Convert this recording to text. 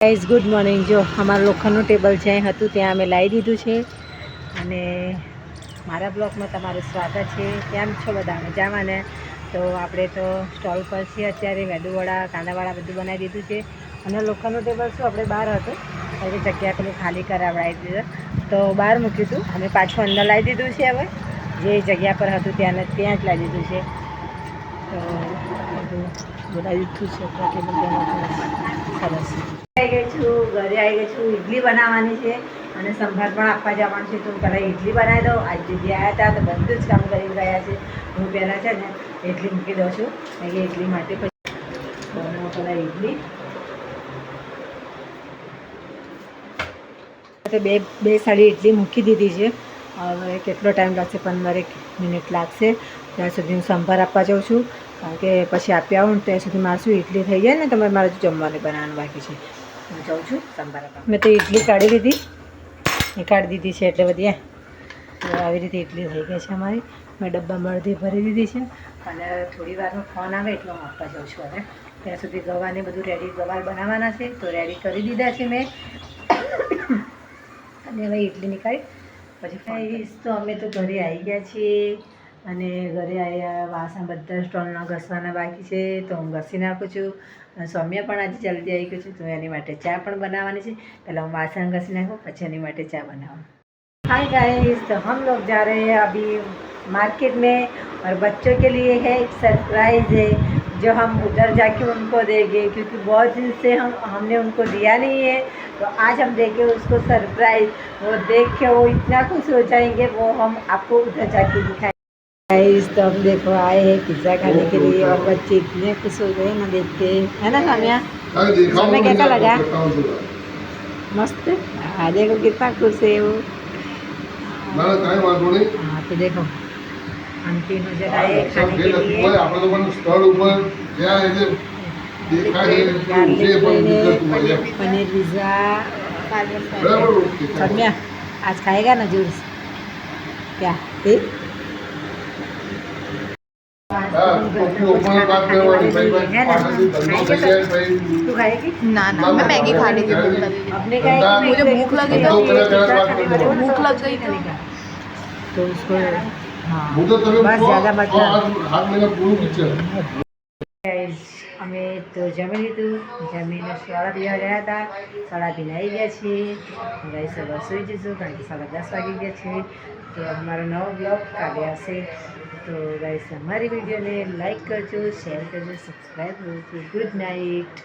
Guys good morning. જો અમારું લોખંડનું table જ્યાં હતું ત્યાં અમે લાવી દીધું છે અને મારા બ્લોગમાં તમારું સ્વાગત છે. કેમ છો બધા? મજામાં ને? તો આપણે તો સ્ટોલ પર છીએ અત્યારે. મેદુવડા કાંદાવાળા બધું બનાવી દીધું છે અને લોખંડનું ટેબલ શું આપણે બહાર હતું એટલે જગ્યા પેલી ખાલી કરાવડાવી દીધું તો બહાર મૂક્યું હતું. અમે પાછું અંદર લાવી દીધું છે. હવે જે જગ્યા પર હતું ત્યાં જ લાવી દીધું છે. તો બધું બોલાવી દીધું છે. સરસ આવી ગઈ છું, ઘરે આવી ગઈ છું. ઇડલી બનાવવાની છે અને સંભાર પણ આપવા જવાનું છે. તો હું પહેલાં ઇડલી બનાવી દઉં. આજ દીદી આવ્યા હતા તો બધું જ કામ કરી રહ્યા છે. હું પહેલાં છે ને ઇડલી મૂકી દઉં છું. અહીં ઇડલી માટે પછી પહેલાં ઇડલી બે સાડી ઇડલી મૂકી દીધી છે. હવે કેટલો ટાઈમ લાગશે? 15 મિનિટ લાગશે. ત્યાં સુધી હું સંભાર આપવા જાઉં છું, કારણ કે પછી આપી આવું ત્યાં સુધી મારે શું ઇડલી થઈ જાય ને, તમારે મારે જમવાનું બનાવવાનું બાકી છે. હું જાઉં છું સંભાર આપવા. મેં તો ઇડલી કાઢી લીધી, કાઢી દીધી છે એટલે બધી આવી રીતે ઇડલી થઈ ગઈ છે અમારી. મેં ડબ્બામાં અડધી ભરી દીધી છે અને થોડી વારનો ફોન આવે એટલે હું આપવા જાઉં છું. હવે ત્યાં સુધી ગવારને બધું રેડી, ગવાર બનાવવાના છે તો રેડી કરી દીધા છે મેં. અને હવે ઇડલી નીકાળી પછી તો અમે તો ઘરે આવી ગયા છીએ અને ઘરે આવ્યા વાસણ બધા સ્ટોલના ઘસવાના બાકી છે તો હું ઘસી નાખું છું. સૌમ્યા પણ આજે જલ્દી આવી ગયું છે તો એની માટે ચા પણ બનાવવાની છે. पहले हम वासन घसी नाखो પછી એની માટે ચા બનાવો. हाय गाइस, तो हम लोग जा रहे हैं अभी मार्केट में और बच्चों के लिए है एक सरप्राइज़ है जो हम उधर जाके उनको देंगे, क्योंकि बहुत दिन से हमने उनको दिया नहीं है तो आज हम देंगे उसको सरप्राइज़. वो देख के वो इतना खुश हो जाएंगे, वो हम आपको उधर जाके दिखाएंगे. गाइस तो हम देखो आए हैं पिज़्ज़ा खाने के लिए और बच्चे इतने खुश हो गए ना देख के, है ना सामिया? हमें कैसा लगा? मस्त. हाँ देखो कितना खुश है वो. हाँ तो देखो हम तीनों जन आए खाने के लिए. पनीर पिज़्ज़ा. सौम्या आज खाएगा ना जूस? क्या तू खाएगी? ना ना मैं मैगी खा रही थी. अपने मुझे भूख लगी तो भूख लग गई तो उसको हाँ बस ज़्यादा मत. અમે તો જમી લીધું. જમીને સોડા પીવા ગયા હતા. સોડા પીને આવી ગયા છીએ. ગાઈસ હવે સૂઈ જઈશું કારણ કે 10:30 વાગી ગયા છે. તો અમારો નવો બ્લોગ કાલે હશે. તો ગાઈસ અમારી વિડીયોને લાઈક કરજો, શેર કરજો, સબસ્ક્રાઈબ કરજો. Good night.